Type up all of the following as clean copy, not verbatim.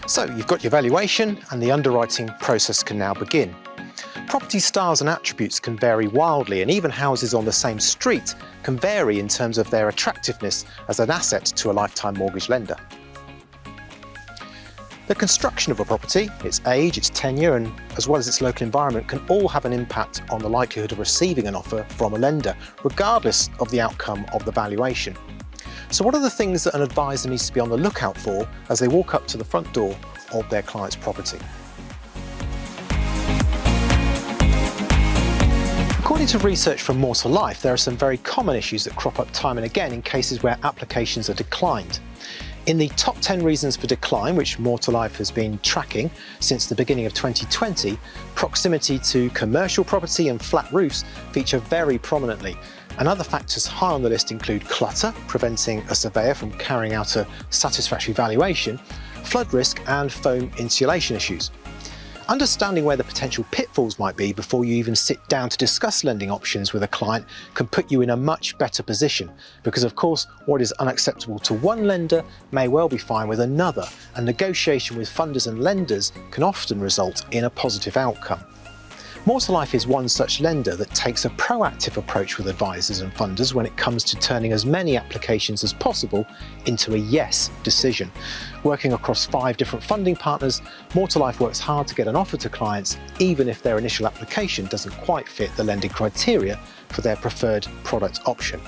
So you've got your valuation and the underwriting process can now begin. Property styles and attributes can vary wildly, and even houses on the same street can vary in terms of their attractiveness as an asset to a lifetime mortgage lender. The construction of a property, its age, its tenure, and as well as its local environment can all have an impact on the likelihood of receiving an offer from a lender, regardless of the outcome of the valuation. So what are the things that an advisor needs to be on the lookout for as they walk up to the front door of their client's property? According to research from More to Life, there are some very common issues that crop up time and again in cases where applications are declined. In the top 10 reasons for decline, which More to Life has been tracking since the beginning of 2020, proximity to commercial property and flat roofs feature very prominently. And other factors high on the list include clutter, preventing a surveyor from carrying out a satisfactory valuation, flood risk and foam insulation issues. Understanding where the potential pitfalls might be before you even sit down to discuss lending options with a client can put you in a much better position, because of course what is unacceptable to one lender may well be fine with another, and negotiation with funders and lenders can often result in a positive outcome. More to Life is one such lender that takes a proactive approach with advisors and funders when it comes to turning as many applications as possible into a yes decision. Working across 5 different funding partners, More to Life works hard to get an offer to clients, even if their initial application doesn't quite fit the lending criteria for their preferred product option.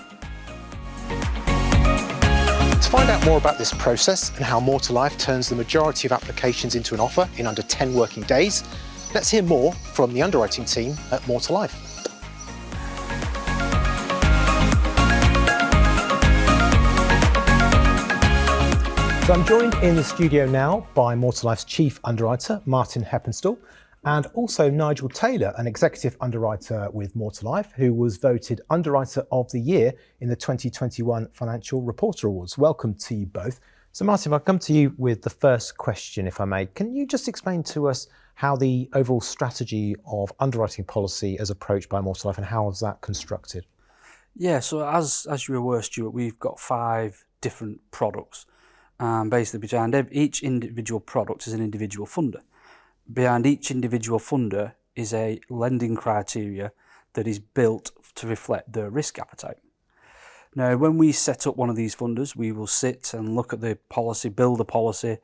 To find out more about this process and how More to Life turns the majority of applications into an offer in under 10 working days, let's hear more from the underwriting team at More to Life. So I'm joined in the studio now by More to Life's Chief Underwriter, Martin Heppenstall, and also Nigel Taylor, an Executive Underwriter with More to Life, who was voted Underwriter of the Year in the 2021 Financial Reporter Awards. Welcome to you both. So Martin, I'll come to you with the first question, if I may. Can you just explain to us how the overall strategy of underwriting policy is approached by More to Life, and how is that constructed? Yeah, so as you're aware, Stuart, we've got 5 different products. Basically, behind each individual product is an individual funder. Behind each individual funder is a lending criteria that is built to reflect their risk appetite. Now, when we set up one of these funders, we will sit and look at the policy, build a policy,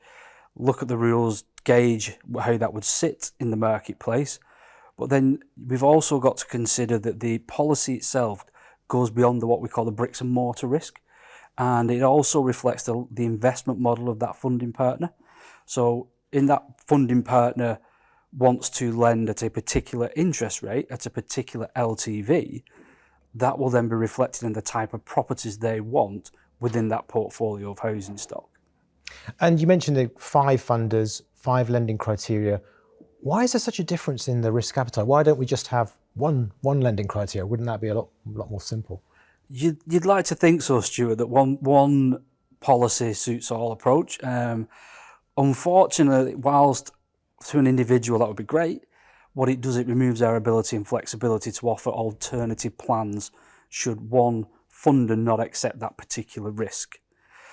look at the rules, gauge how that would sit in the marketplace. But then we've also got to consider that the policy itself goes beyond what we call the bricks and mortar risk. And it also reflects the investment model of that funding partner. So in that funding partner wants to lend at a particular interest rate, at a particular LTV, that will then be reflected in the type of properties they want within that portfolio of housing stock. And you mentioned the 5 funders, 5 lending criteria. Why is there such a difference in the risk appetite? Why don't we just have one lending criteria? Wouldn't that be a lot more simple? You'd like to think so, Stuart, that one policy suits all approach. Unfortunately, whilst to an individual that would be great, what it does, it removes our ability and flexibility to offer alternative plans should one funder not accept that particular risk.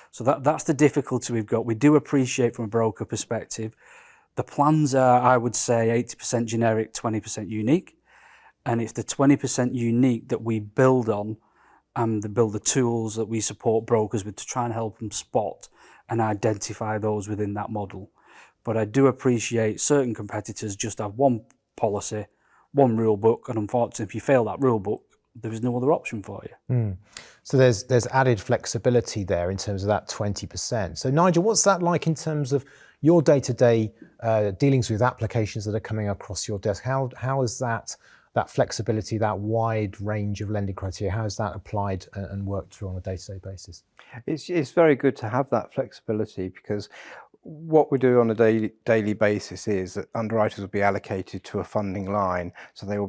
So that's the difficulty we've got. We do appreciate from a broker perspective, the plans are, I would say, 80% generic, 20% unique. And it's the 20% unique that we build on and build the tools that we support brokers with to try and help them spot and identify those within that model. But I do appreciate certain competitors just have one policy, one rule book, and unfortunately, if you fail that rule book, there is no other option for you. So there's added flexibility there in terms of that 20%. So Nigel, what's that like in terms of your day-to-day dealings with applications that are coming across your desk? How is that flexibility, that wide range of lending criteria, how is that applied and worked through on a day-to-day basis? It's very good to have that flexibility, because what we do on a daily basis is that underwriters will be allocated to a funding line, so they will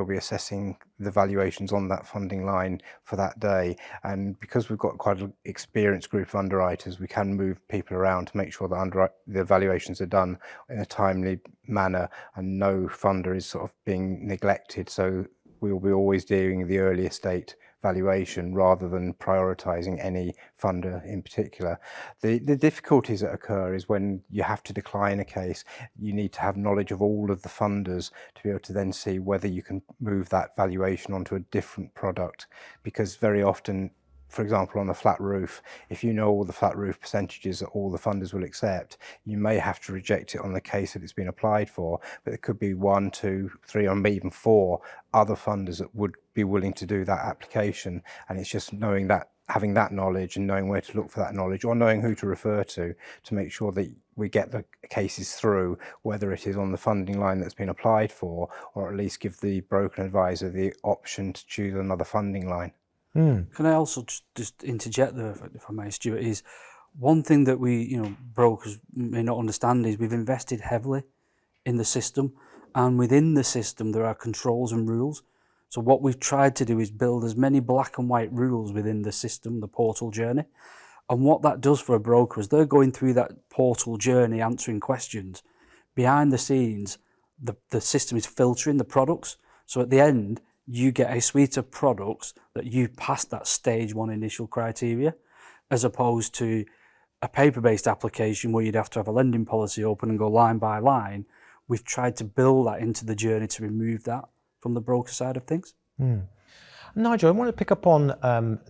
be assessing the valuations on that funding line for that day. And because we've got quite an experienced group of underwriters, we can move people around to make sure that the valuations are done in a timely manner and no funder is sort of being neglected. So we will be always doing the earliest date valuation rather than prioritising any funder in particular. The difficulties that occur is when you have to decline a case, you need to have knowledge of all of the funders to be able to then see whether you can move that valuation onto a different product, because very often, for example, on a flat roof, if you know all the flat roof percentages that all the funders will accept, you may have to reject it on the case that it's been applied for, but there could be 1, 2, 3, or maybe even 4 other funders that would be willing to do that application. And it's just knowing that, having that knowledge and knowing where to look for that knowledge, or knowing who to refer to make sure that we get the cases through, whether it is on the funding line that's been applied for, or at least give the broker and advisor the option to choose another funding line. Can I also just interject there, if I may, Stuart, is one thing that we, brokers may not understand is we've invested heavily in the system, and within the system there are controls and rules. So what we've tried to do is build as many black and white rules within the system, the portal journey. And what that does for a broker is they're going through that portal journey, answering questions. Behind the scenes, the system is filtering the products. So at the end, you get a suite of products that you've passed that stage 1 initial criteria, as opposed to a paper-based application where you'd have to have a lending policy open and go line by line. We've tried to build that into the journey to remove that from the broker side of things. Nigel, I want to pick up on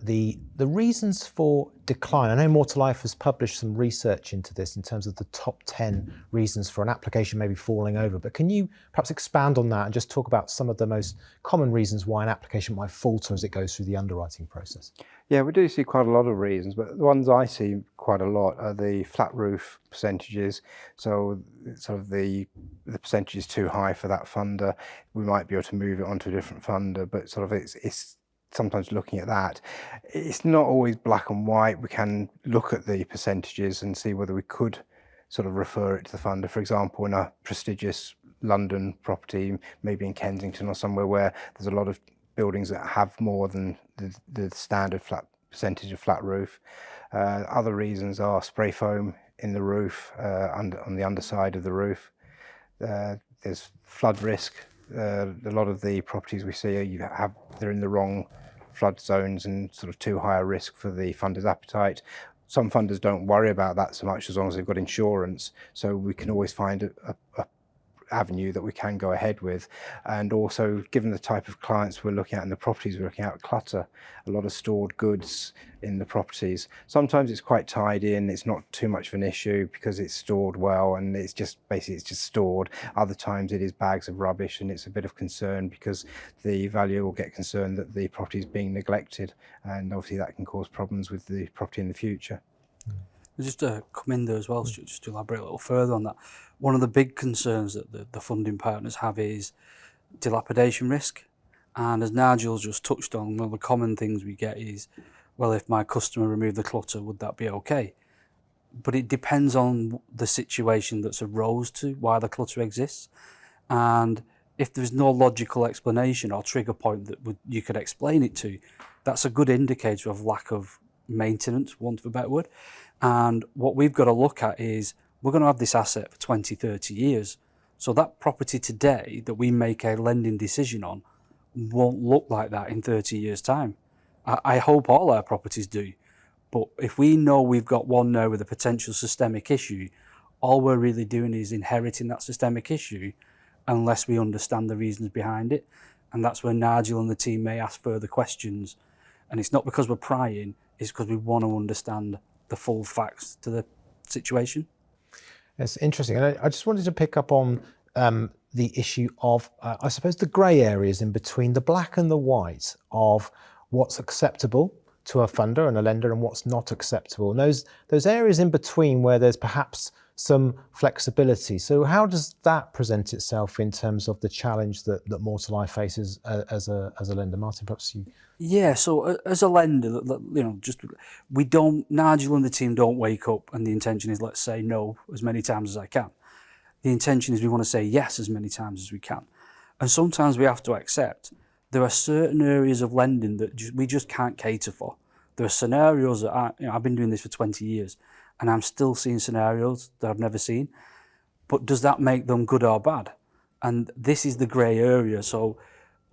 the reasons for decline. I know More to Life has published some research into this in terms of the top 10 reasons for an application maybe falling over, but can you perhaps expand on that and just talk about some of the most common reasons why an application might falter as it goes through the underwriting process? Yeah, we do see quite a lot of reasons, but the ones I see quite a lot are the flat roof percentages. So sort of the percentage is too high for that funder. We might be able to move it onto a different funder, but sort of it's sometimes looking at that. It's not always black and white. We can look at the percentages and see whether we could sort of refer it to the funder. For example, in a prestigious London property, maybe in Kensington or somewhere where there's a lot of buildings that have more than the standard flat percentage of flat roof. Other reasons are spray foam in the roof, on the underside of the roof. There's flood risk. A lot of the properties we see they're in the wrong flood zones and sort of too high a risk for the funder's appetite. Some funders don't worry about that so much as long as they've got insurance, so we can always find a avenue that we can go ahead with. And also, given the type of clients we're looking at and the properties we're looking at, clutter, a lot of stored goods in the properties. Sometimes it's quite tied in, it's not too much of an issue because it's stored well and it's just stored. Other times it is bags of rubbish and it's a bit of concern because the valuer will get concerned that the property is being neglected, and obviously that can cause problems with the property in the future. Just to come in there as well, Stuart, just to elaborate a little further on that, one of the big concerns that the funding partners have is dilapidation risk. And as Nigel's just touched on, one of the common things we get is, well, if my customer removed the clutter, would that be okay? But it depends on the situation that's arose to why the clutter exists. And if there's no logical explanation or trigger point that you could explain it to, that's a good indicator of lack of maintenance, want of a better word. And what we've got to look at is we're going to have this asset for 20, 30 years. So that property today that we make a lending decision on won't look like that in 30 years' time. I hope all our properties do. But if we know we've got one now with a potential systemic issue, all we're really doing is inheriting that systemic issue unless we understand the reasons behind it. And that's where Nigel and the team may ask further questions. And it's not because we're prying, it's because we want to understand the full facts to the situation. It's interesting. And I just wanted to pick up on the issue of, I suppose, the grey areas in between the black and the white of what's acceptable to a funder and a lender and what's not acceptable. And those areas in between where there's perhaps some flexibility. So how does that present itself in terms of the challenge that More to Life faces as a lender? Martin, perhaps you... Yeah, so as a lender, Nigel and the team don't wake up and the intention is, let's say no as many times as I can. The intention is we want to say yes as many times as we can. And sometimes we have to accept there are certain areas of lending that we just can't cater for. There are scenarios that I've been doing this for 20 years and I'm still seeing scenarios that I've never seen. But does that make them good or bad? And this is the grey area. So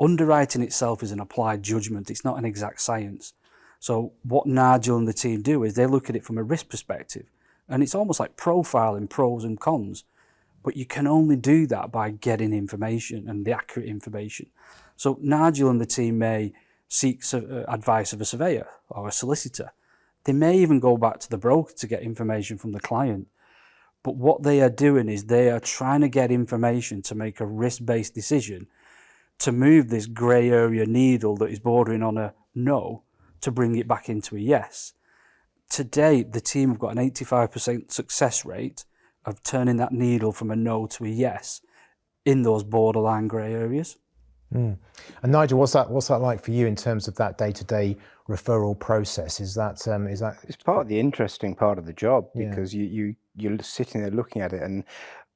Underwriting itself is an applied judgment. It's not an exact science. So what Nigel and the team do is they look at it from a risk perspective. And it's almost like profiling pros and cons. But you can only do that by getting information and the accurate information. So Nigel and the team may seek advice of a surveyor or a solicitor. They may even go back to the broker to get information from the client. But what they are doing is they are trying to get information to make a risk-based decision to move this grey area needle that is bordering on a no to bring it back into a yes. To date, the team have got an 85% success rate of turning that needle from a no to a yes in those borderline grey areas. And Nigel, what's that like for you in terms of that day-to-day referral process? Is that It's part of the interesting part of the job, Yeah. because you're sitting there looking at it, and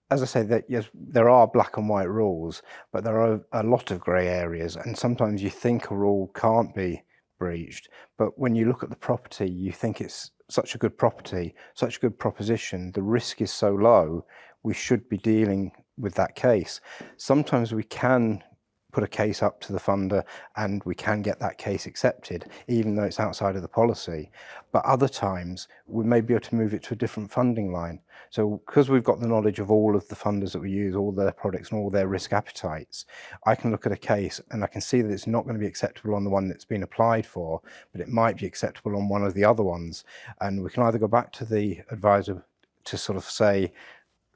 as I say, that yes, there are black and white rules, but there are a lot of grey areas, and sometimes you think a rule can't be breached, but when you look at the property, you think it's such a good property, such a good proposition, the risk is so low, we should be dealing with that case. Sometimes we can put a case up to the funder and we can get that case accepted, even though it's outside of the policy. But other times we may be able to move it to a different funding line. So because we've got the knowledge of all of the funders that we use, all their products and all their risk appetites, I can look at a case and I can see that it's not going to be acceptable on the one that's been applied for, but it might be acceptable on one of the other ones. And we can either go back to the advisor to sort of say,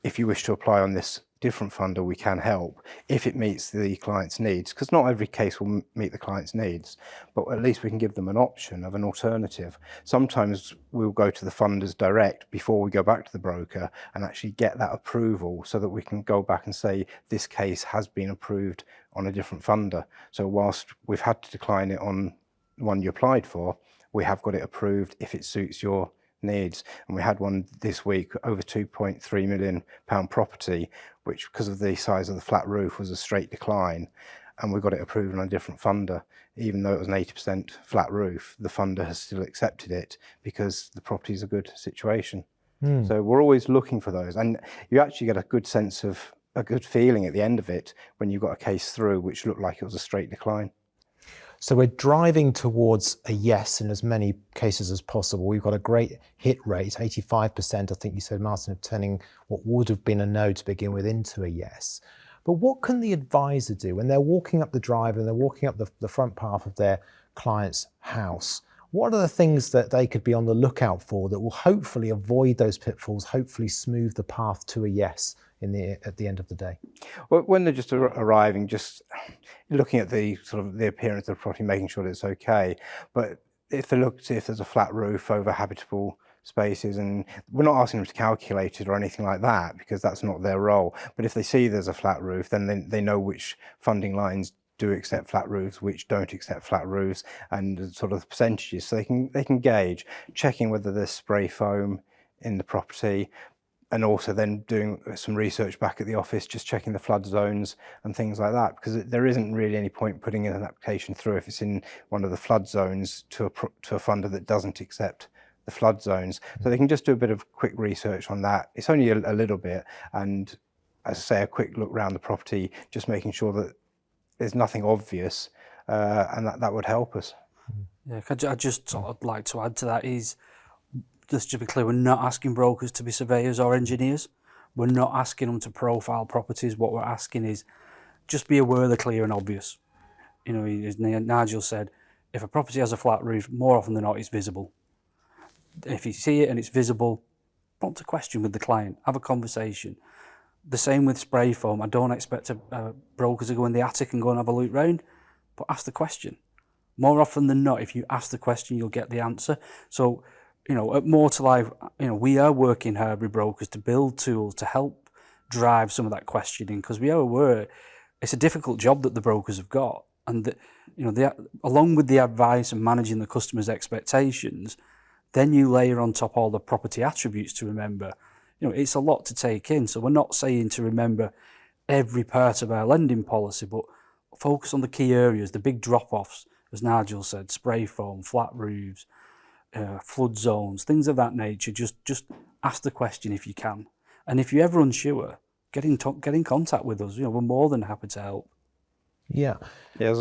if you wish to apply on this different funder, we can help if it meets the client's needs, because not every case will meet the client's needs, but at least we can give them an option of an alternative. Sometimes we'll go to the funders direct before we go back to the broker and actually get that approval so that we can go back and say this case has been approved on a different funder. So whilst we've had to decline it on the one you applied for, we have got it approved if it suits your needs. And we had one this week, over £2.3 million property, which because of the size of the flat roof was a straight decline, and we got it approved on a different funder. Even though it was an 80% flat roof, the funder has still accepted it because the property is a good situation. So we're always looking for those, and you actually get a good sense of a good feeling at the end of it when you've got a case through which looked like it was a straight decline. So we're driving towards a yes in as many cases as possible. We've got a great hit rate, 85%, I think you said, Martin, of turning what would have been a no to begin with into a yes. But what can the advisor do when they're walking up the drive and they're walking up the front path of their client's house? What are the things that they could be on the lookout for that will hopefully avoid those pitfalls, hopefully smooth the path to a yes at the end of the day? Well, when they're just arriving, just looking at the sort of the appearance of the property, making sure that it's okay. But if they look to see if there's a flat roof over habitable spaces, and we're not asking them to calculate it or anything like that because that's not their role. But if they see there's a flat roof, then they know which funding lines do accept flat roofs, which don't accept flat roofs, and sort of the percentages, so they can gauge, checking whether there's spray foam in the property, and also then doing some research back at the office, just checking the flood zones and things like that, because there isn't really any point putting in an application through if it's in one of the flood zones to a funder that doesn't accept the flood zones. So they can just do a bit of quick research on that. It's only a little bit, and as I say, a quick look around the property, just making sure that there's nothing obvious, and that would help us. Yeah, I just sort of like to add to that is, just to be clear, we're not asking brokers to be surveyors or engineers. We're not asking them to profile properties. What we're asking is just be aware of the clear and obvious. You know, as Nigel said, if a property has a flat roof, more often than not, it's visible. If you see it and it's visible, prompt a question with the client, have a conversation. The same with spray foam. I don't expect brokers to go in the attic and go and have a look round, but ask the question. More often than not, if you ask the question, you'll get the answer. So, you know, at More to Life, you know, we are working hard with brokers to build tools to help drive some of that questioning, because we are aware it's a difficult job that the brokers have got, and that, you know, along with the advice and managing the customer's expectations, then you layer on top all the property attributes to remember. You know, it's a lot to take in. So we're not saying to remember every part of our lending policy, but focus on the key areas, the big drop-offs, as Nigel said, spray foam, flat roofs, flood zones, things of that nature. Just ask the question if you can. And if you're ever unsure, get in contact with us. You know, we're more than happy to help. Yeah. Yeah,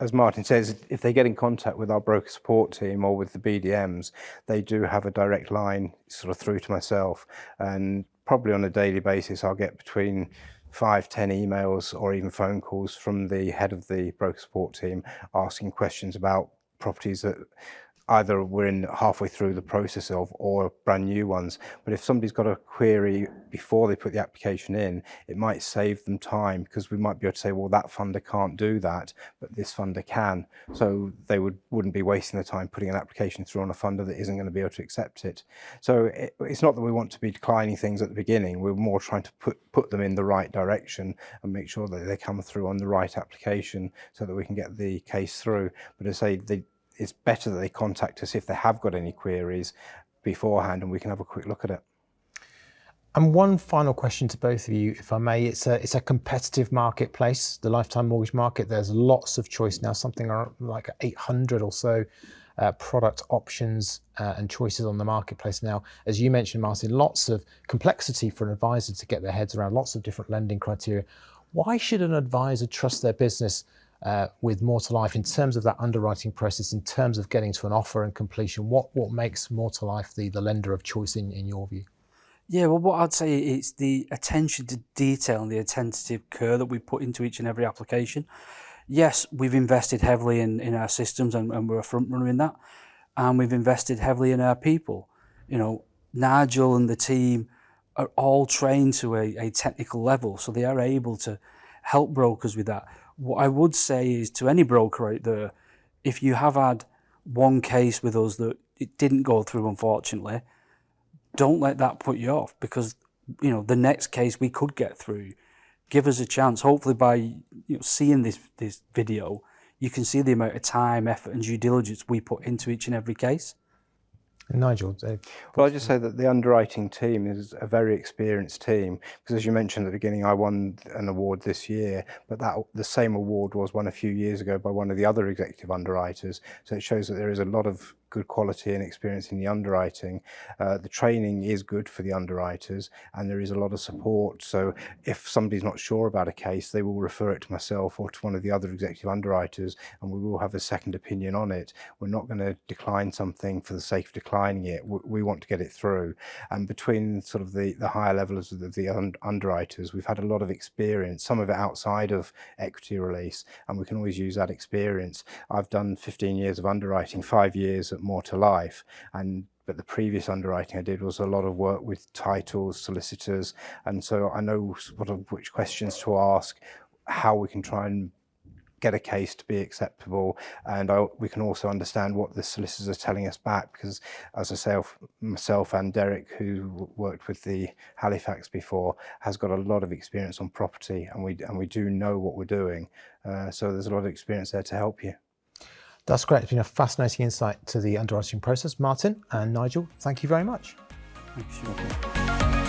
as Martin says, if they get in contact with our broker support team or with the BDMs, they do have a direct line sort of through to myself, and probably on a daily basis I'll get between 5-10 emails or even phone calls from the head of the broker support team asking questions about properties that either we're in halfway through the process of or brand new ones. But if somebody's got a query before they put the application in, it might save them time, because we might be able to say, well, that funder can't do that, but this funder can. So they wouldn't be wasting the time putting an application through on a funder that isn't going to be able to accept it. So it's not that we want to be declining things at the beginning. We're more trying to put them in the right direction and make sure that they come through on the right application so that we can get the case through. But as I say, it's better that they contact us if they have got any queries beforehand, and we can have a quick look at it. And one final question to both of you, if I may. It's a competitive marketplace, the lifetime mortgage market. There's lots of choice now, something like 800 or so product options and choices on the marketplace now. As you mentioned, Martin, lots of complexity for an advisor to get their heads around, lots of different lending criteria. Why should an advisor trust their business with More to Life in terms of that underwriting process, in terms of getting to an offer and completion? What makes More to Life the lender of choice in your view? Yeah, well, what I'd say is the attention to detail and the attentive care that we put into each and every application. Yes, we've invested heavily in our systems, and we're a front runner in that. And we've invested heavily in our people. You know, Nigel and the team are all trained to a technical level, so they are able to help brokers with that. What I would say is to any broker out there, if you have had one case with us that it didn't go through, unfortunately, don't let that put you off, because the next case we could get through. Give us a chance. Hopefully by seeing this video, you can see the amount of time, effort and due diligence we put into each and every case. Nigel, Dave. Well, I'd just say that the underwriting team is a very experienced team, because as you mentioned at the beginning, I won an award this year, but the same award was won a few years ago by one of the other executive underwriters. So it shows that there is a lot of good quality and experience in the underwriting. The training is good for the underwriters, and there is a lot of support. So if somebody's not sure about a case, they will refer it to myself or to one of the other executive underwriters, and we will have a second opinion on it. We're not going to decline something for the sake of declining it. We want to get it through. And between sort of the higher levels of the underwriters, we've had a lot of experience, some of it outside of equity release, and we can always use that experience. I've done 15 years of underwriting, 5 years at More to Life, but the previous underwriting I did was a lot of work with titles, solicitors, and so I know sort of which questions to ask, how we can try and get a case to be acceptable, and we can also understand what the solicitors are telling us back, because as I say, myself and Derek, who worked with the Halifax before, has got a lot of experience on property, and we do know what we're doing, so there's a lot of experience there to help you. That's great. It's been a fascinating insight to the underwriting process. Martin and Nigel, thank you very much. Thanks.